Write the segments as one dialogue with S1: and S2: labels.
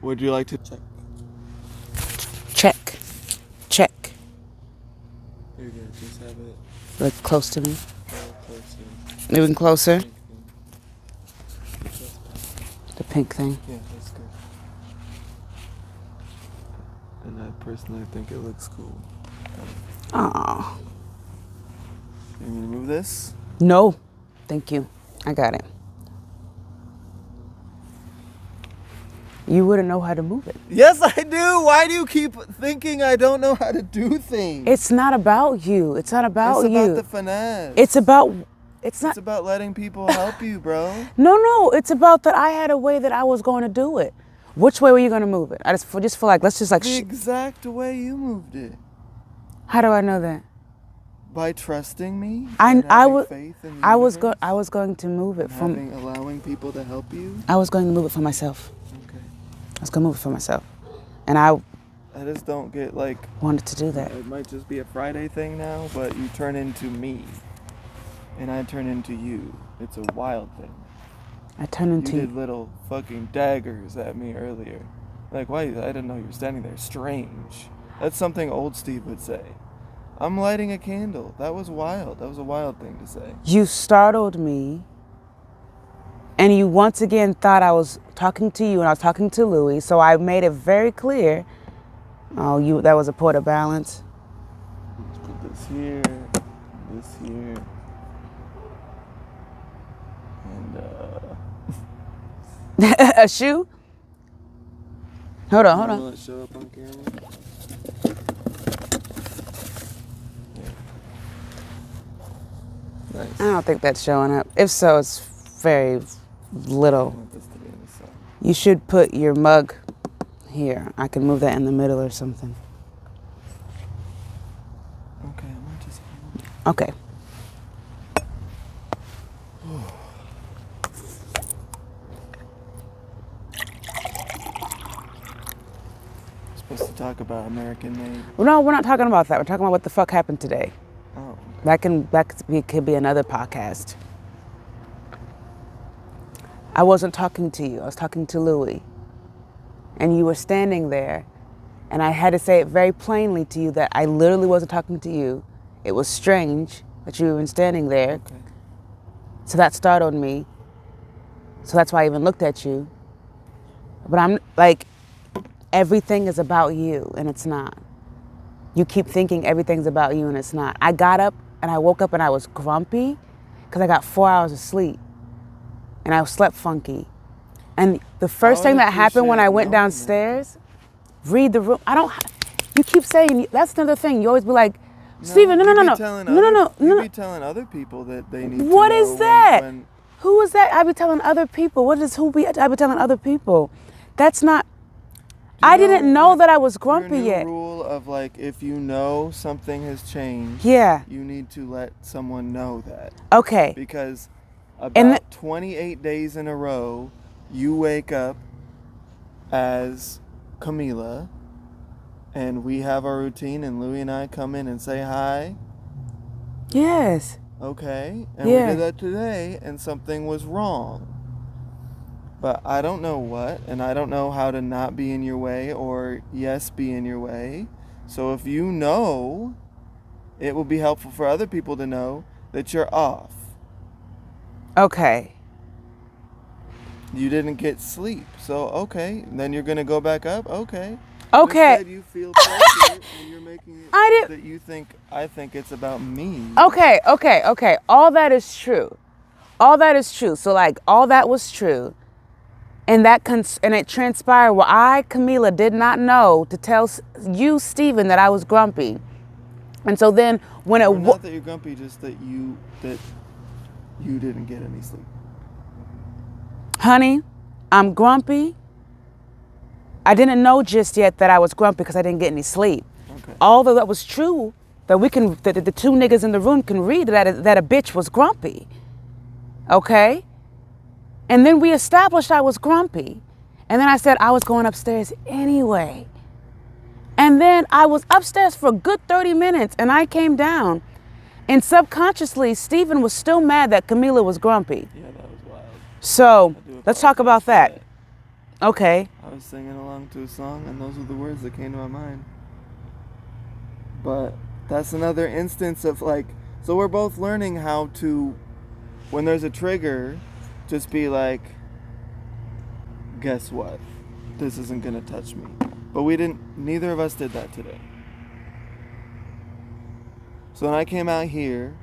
S1: Would you like to check?
S2: Check. Check.
S1: You're good. Just have it
S2: Look close to me.
S1: closer.
S2: Moving closer. The pink thing.
S1: Yeah, that's good. And I personally think it looks cool.
S2: Oh.
S1: You want me to move this?
S2: No. Thank you. I got it. You wouldn't know how to move it.
S1: Yes, I do. Why do you keep thinking I don't know how to do things?
S2: It's not about you. It's not about you.
S1: It's about the finesse.
S2: It's about... It's not...
S1: It's about letting people help you, bro.
S2: No. It's about that I had a way that I was going to do it. Which way were you going to move it? I just feel like, let's just like...
S1: The exact way you moved it.
S2: How do I know that?
S1: By trusting me.
S2: I was
S1: faith in the
S2: I was going to move it from...
S1: allowing people to help you.
S2: I was going to move it for myself.
S1: Okay.
S2: I was going to move it for myself. And I
S1: just don't get like...
S2: wanted to do that.
S1: It might just be a Friday thing now, but you turn into me. And I turn into you. It's a wild thing.
S2: I turn into...
S1: You did little fucking daggers at me earlier. Like, why? I didn't know you were standing there. Strange. That's something old Steve would say. I'm lighting a candle. That was wild. That was a wild thing to say.
S2: You startled me. And you once again thought I was talking to you and I was talking to Louie. So I made it very clear. Oh, that was a port of balance.
S1: Let's put this here. This here. And,
S2: A shoe? Hold on.
S1: Will it show up on camera? Nice.
S2: I don't think that's showing up. If so, it's very little.
S1: I want this to be in the sun.
S2: You should put your mug here. I can move that in the middle or something.
S1: Okay, I might just...
S2: Okay.
S1: Supposed to talk about American made.
S2: Well, no, we're not talking about that. We're talking about what the fuck happened today.
S1: Oh.
S2: That could be another podcast. I wasn't talking to you. I was talking to Louie. And you were standing there. And I had to say it very plainly to you that I literally wasn't talking to you. It was strange that you were even standing there.
S1: Okay.
S2: So that startled me. So that's why I even looked at you. But I'm like, everything is about you, and it's not. You keep thinking everything's about you, and it's not. I got up, and I woke up, and I was grumpy because I got 4 hours of sleep, and I slept funky. And the first thing that happened when I went downstairs, read the room. You keep saying, that's another thing. You always be like, Steven, no.
S1: You be telling other people that they need to know.
S2: What is that? Who is that? I be telling other people. I be telling other people. That's not... I didn't know that I was grumpy yet.
S1: Your rule of like, if you know something has changed,
S2: yeah,
S1: you need to let someone know that.
S2: Okay.
S1: Because about 28 days in a row, you wake up as Camila, and we have our routine, and Louie and I come in and say hi.
S2: Yes.
S1: Okay. And we did that today, and something was wrong. But I don't know what, and I don't know how to not be in your way or yes, be in your way. So if you know, it will be helpful for other people to know that you're off.
S2: Okay.
S1: You didn't get sleep. So, okay. Then you're going to go back up? Okay.
S2: Okay.
S1: Instead, you feel pressure and you're making it that I think it's about me.
S2: Okay. All that is true. So like, all that was true. And it transpired where I, Camila, did not know to tell you, Steven, that I was grumpy. And so then when it...
S1: Not that you're grumpy, just that you didn't get any sleep.
S2: Honey, I'm grumpy. I didn't know just yet that I was grumpy because I didn't get any sleep.
S1: Okay.
S2: Although that was true, that the two niggas in the room can read that a bitch was grumpy. Okay? And then we established I was grumpy. And then I said I was going upstairs anyway. And then I was upstairs for a good 30 minutes and I came down. And subconsciously, Steven was still mad that Camila was grumpy.
S1: Yeah, that was wild.
S2: So let's talk about that. Okay.
S1: I I was singing along to a song, and those were the words that came to my mind. But that's another instance of like, so we're both learning how to, when there's a trigger, just be like, guess what? This isn't gonna touch me. But neither of us did that today. So when I came out here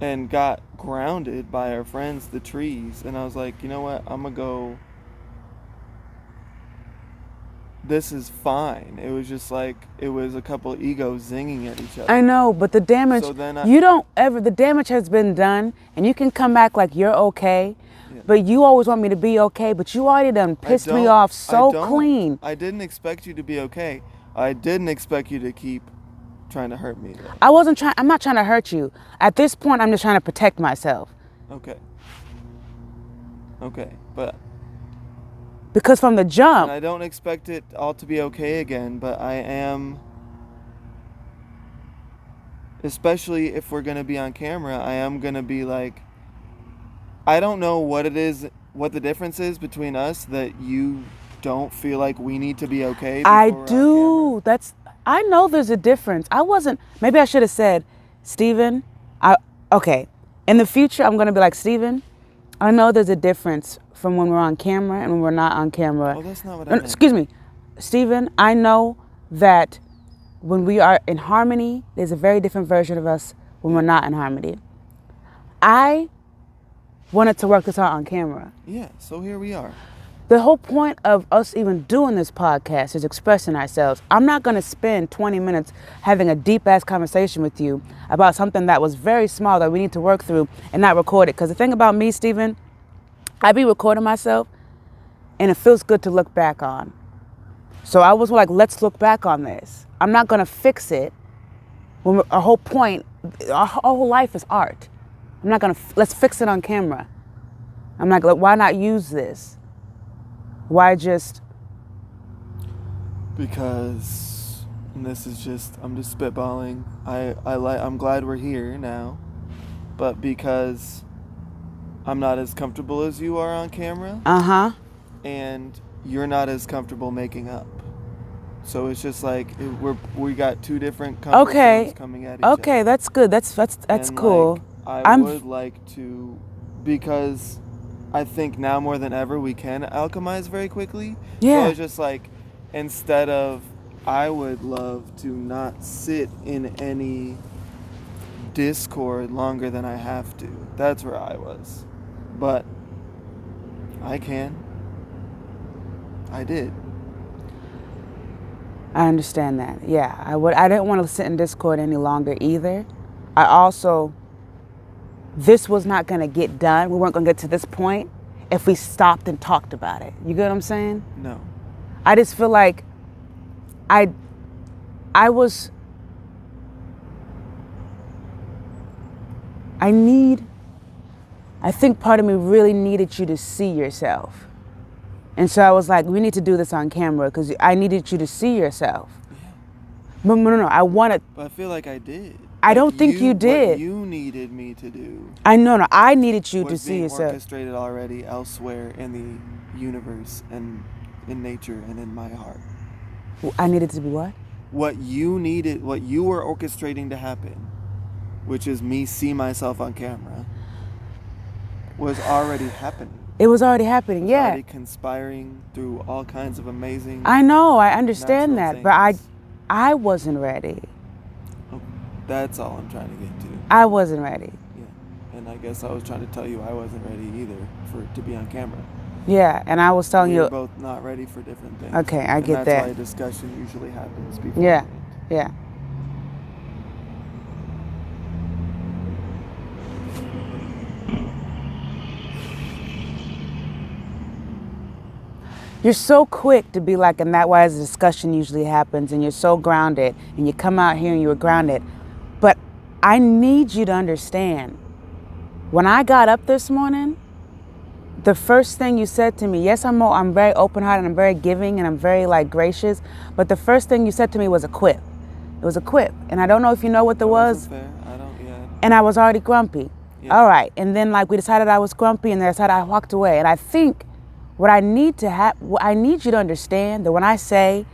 S1: and got grounded by our friends, the trees, and I was like, you know what? I'm gonna go. This is fine. It was just like, it was a couple egos zinging at each other.
S2: I know, but the damage,
S1: So then
S2: the damage has been done, and you can come back like you're okay, but you always want me to be okay, but you already done pissed me off so clean.
S1: I didn't expect you to be okay. I didn't expect you to keep trying to hurt me, though.
S2: I'm not trying to hurt you. At this point, I'm just trying to protect myself.
S1: Okay, but...
S2: Because from the jump...
S1: And I don't expect it all to be okay again, but I am... Especially if we're going to be on camera, I am going to be like... I don't know what the difference is between us that you don't feel like we need to be okay before
S2: I
S1: we're
S2: do. I know there's a difference. Maybe I should have said, Steven, okay. In the future, I'm going to be like, Steven, I know there's a difference from when we're on camera and when we're not on camera.
S1: Oh, that's not what I meant.
S2: Excuse me. Steven, I know that when we are in harmony, there's a very different version of us when we're not in harmony. I wanted to work this out on camera.
S1: Yeah, so here we are.
S2: The whole point of us even doing this podcast is expressing ourselves. I'm not going to spend 20 minutes having a deep-ass conversation with you about something that was very small that we need to work through and not record it. Because the thing about me, Steven, I be recording myself, and it feels good to look back on. So I was like, let's look back on this. I'm not going to fix it. When our whole point, our whole life is art. I'm not going to, let's fix it on camera. I'm like, why not use this? Why just?
S1: Because, and this is just, I'm just spitballing. I'm glad we're here now, but because I'm not as comfortable as you are on camera.
S2: Uh-huh.
S1: And you're not as comfortable making up. So it's just like we got two different comfort zones coming at each other.
S2: Okay, that's good. That's
S1: and
S2: cool.
S1: Like, I would like to, because I think now more than ever we can alchemize very quickly.
S2: Yeah.
S1: So it's just like, instead of, I would love to not sit in any discord longer than I have to. That's where I was. But I can. I did.
S2: I understand that. Yeah, I didn't want to sit in Discord any longer either. I also, this was not going to get done. We weren't going to get to this point if we stopped and talked about it. You get what I'm saying?
S1: No.
S2: I just feel like I think part of me really needed you to see yourself. And so I was like, we need to do this on camera because I needed you to see yourself.
S1: Yeah.
S2: But no, I wanted.
S1: But I feel like I did.
S2: I don't think you did.
S1: What you needed me to do.
S2: I needed you to see yourself.
S1: Was being orchestrated already elsewhere in the universe and in nature and in my heart.
S2: I needed to be what?
S1: What you were orchestrating to happen, which is me see myself on camera, was already happening.
S2: It was already happening, yeah.
S1: Already conspiring through all kinds of amazing.
S2: I know, I understand that,
S1: things.
S2: but I wasn't ready.
S1: Oh, that's all I'm trying to get to.
S2: I wasn't ready.
S1: Yeah, and I guess I was trying to tell you I wasn't ready either to be on camera.
S2: Yeah, and I was telling you.
S1: We're both not ready for different things.
S2: Okay, I get that.
S1: That's why a discussion usually happens before.
S2: Yeah. You're so quick to be like, and that's why the discussion usually happens, and you're so grounded, and you come out here and you were grounded. But I need you to understand, when I got up this morning, the first thing you said to me, yes, I'm very open-hearted, and I'm very giving, and I'm very like gracious, but the first thing you said to me was a quip. It was a quip, and I don't know if you know what it was.
S1: Fair. I don't, yeah.
S2: And I was already grumpy.
S1: Yeah.
S2: All right, and then like we decided I was grumpy, and then I decided I walked away, and I think What I need you to understand that when I say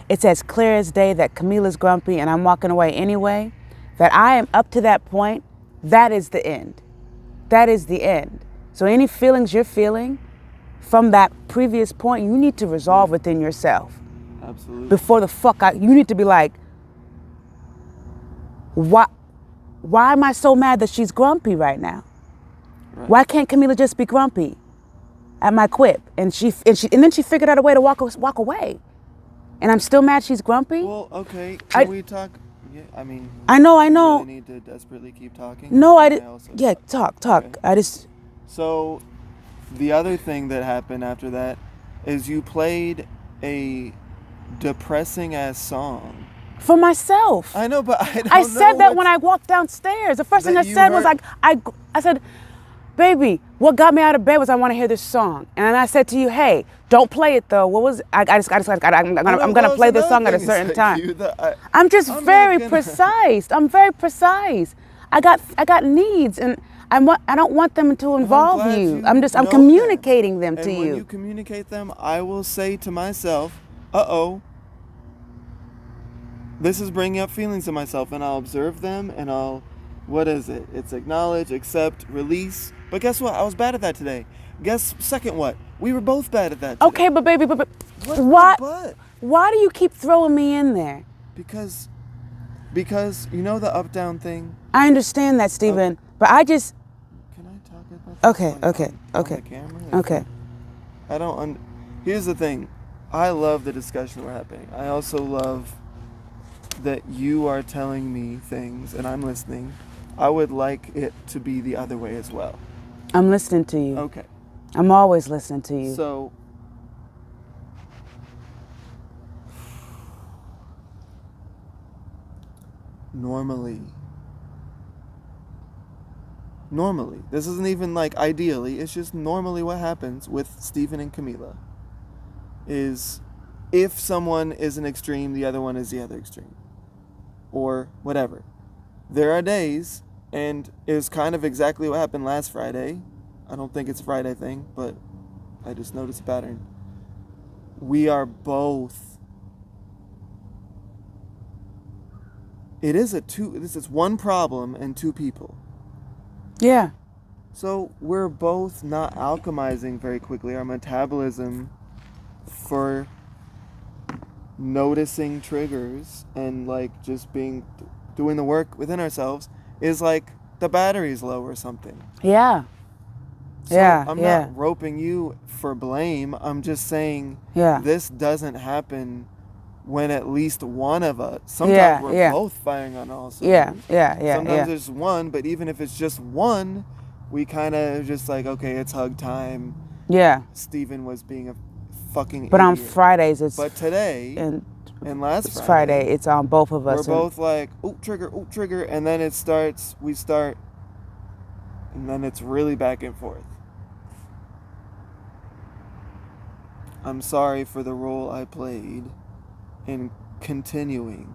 S2: it's as clear as day that Camila's grumpy and I'm walking away anyway, that I am up to that point, that is the end. That is the end. So any feelings you're feeling from that previous point, you need to resolve within yourself.
S1: Absolutely.
S2: Before you need to be like, why am I so mad that she's grumpy right now?
S1: Right.
S2: Why can't Camila just be grumpy at my quip? And then she figured out a way to walk away. And I'm still mad she's grumpy?
S1: Well, okay. Can we talk? Yeah, I mean.
S2: I know.
S1: You really need to desperately keep talking?
S2: No, I didn't. Yeah, talk. Okay.
S1: So, the other thing that happened after that is you played a depressing ass song.
S2: For myself.
S1: I know, but I don't know.
S2: I said that when I walked downstairs. The first thing I said was like, I said, baby, what got me out of bed was I want to hear this song. And I said to you, hey, don't play it though. What was I'm gonna play this song at a certain time. I'm very precise. I'm very precise. I got needs and I don't want them to involve you. I'm communicating them to you.
S1: When you communicate them, I will say to myself, this is bringing up feelings in myself, and I'll observe them, and what is it? It's acknowledge, accept, release. But guess what? I was bad at that today. Guess second what? We were both bad at that today.
S2: Okay, but baby, but why do you keep throwing me in there?
S1: Because you know the up-down thing?
S2: I understand that, Stephen, but I just...
S1: Can I talk about that?
S2: Okay.
S1: On the camera?
S2: Okay.
S1: I don't... Here's the thing. I love the discussion we're having. I also love that you are telling me things and I'm listening. I would like it to be the other way as well.
S2: I'm listening to you.
S1: Okay.
S2: I'm always listening to you.
S1: So, normally, this isn't even like ideally, it's just normally what happens with Stephen and Camila is if someone is an extreme, the other one is the other extreme. Or whatever. There are days, and it was kind of exactly what happened last Friday. I don't think it's a Friday thing, but I just noticed a pattern. We are both... This is one problem and two people.
S2: Yeah.
S1: So we're both not alchemizing very quickly. Our metabolism for noticing triggers and like just doing the work within ourselves is like the battery's low or something.
S2: Yeah.
S1: So I'm not roping you for blame. I'm just saying this doesn't happen when at least one of us. Sometimes we're both firing on all cylinders. Sometimes there's one, but even if it's just one, we kind of just like, okay, it's hug time.
S2: Yeah.
S1: Stephen was being a fucking
S2: But
S1: idiot.
S2: on Fridays it's...
S1: But today and last
S2: Friday it's on both of us.
S1: We're both like, ooh, trigger, and then we start, and then it's really back and forth. I'm sorry for the role I played in continuing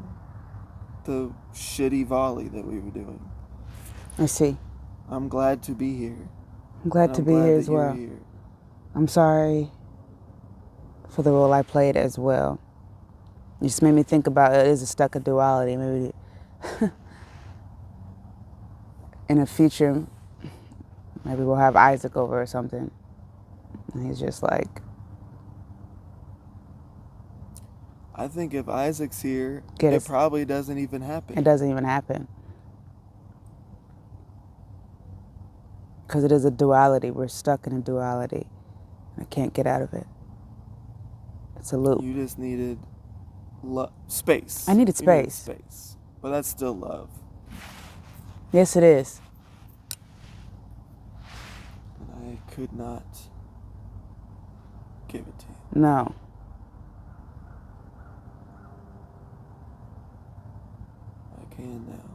S1: the shitty volley that we were doing.
S2: I see.
S1: I'm glad to be here.
S2: I'm glad to be here as well. I'm sorry for the role I played as well. You just made me think about it is a stuck in duality. Maybe in the future, maybe we'll have Isaac over or something. And he's just like...
S1: I think if Isaac's here, it probably doesn't even happen.
S2: It doesn't even happen. Because it is a duality. We're stuck in a duality. I can't get out of it. It's a loop.
S1: You just needed space.
S2: I needed space.
S1: Space. But that's still love.
S2: Yes, it is.
S1: And I could not give it to you.
S2: No.
S1: I can now.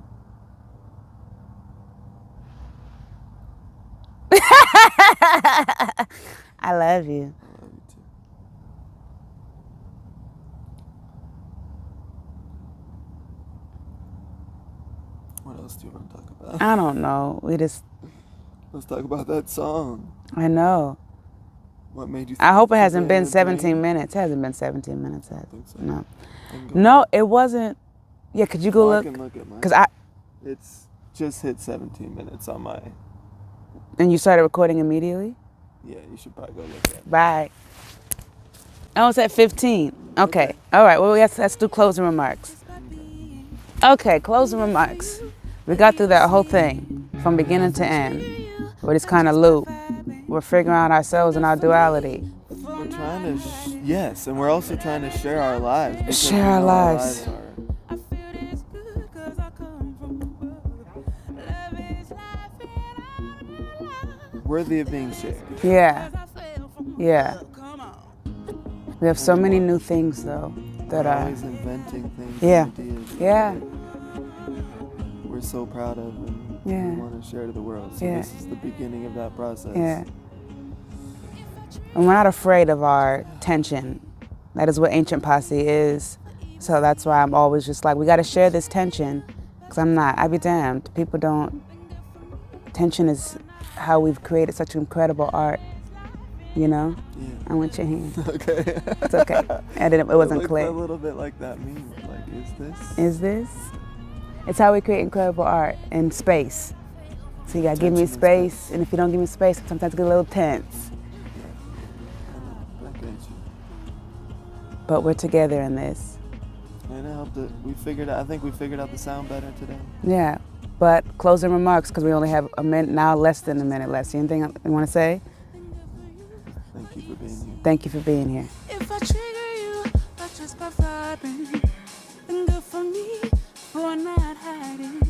S2: I love you.
S1: I love you too. What else do you want to talk about?
S2: I don't know.
S1: Let's talk about that song.
S2: I know.
S1: What made you?
S2: I hope it hasn't
S1: today
S2: been
S1: a
S2: 17
S1: dream?
S2: minutes. It hasn't been 17 minutes.
S1: I think so.
S2: No.
S1: I can go
S2: No,
S1: look.
S2: it wasn't. Yeah, could you go
S1: Oh, I
S2: look?
S1: can look at mine.
S2: Because
S1: It's just hit 17 minutes on my.
S2: and you started recording immediately?
S1: Yeah, you should probably go look at it.
S2: Right. Oh, it's at 15. Okay. All right. Well, let's do closing remarks. Okay, closing remarks. We got through that whole thing from beginning to end. We're just kind of loop. We're figuring out ourselves and our duality.
S1: We're trying to, yes, and we're also trying to share our lives. because
S2: Share
S1: we
S2: our
S1: know
S2: lives.
S1: are worthy of being shared.
S2: Yeah. Yeah. We have so many new things, though, that
S1: We're
S2: are.
S1: always inventing things.
S2: Yeah.
S1: And ideas
S2: Yeah.
S1: that we're so proud of and
S2: Yeah.
S1: we want to share to the world. So
S2: Yeah.
S1: this is the beginning of that process.
S2: Yeah. And we're not afraid of our tension. That is what Ancient Posse is. So that's why I'm always just like, we got to share this tension. Because I'd be damned. People don't. Tension is how we've created such incredible art. You know?
S1: Yeah.
S2: I want your hand.
S1: Okay.
S2: It's okay. It wasn't
S1: It
S2: clear.
S1: looks a little bit like that meme. Like, is this?
S2: Is this? It's how we create incredible art in space. So you gotta give me
S1: Tension in
S2: space, and if you don't give me space, sometimes I get a little tense.
S1: I get you.
S2: But we're together in this.
S1: And it helped. I think we figured out the sound better today.
S2: Yeah. But closing remarks, because we only have a minute now, less than a minute left. Anything you want to say?
S1: Thank you for being here.
S2: Thank you for being here.
S3: If I trigger you, but just by vibing, then good for me for not hiding.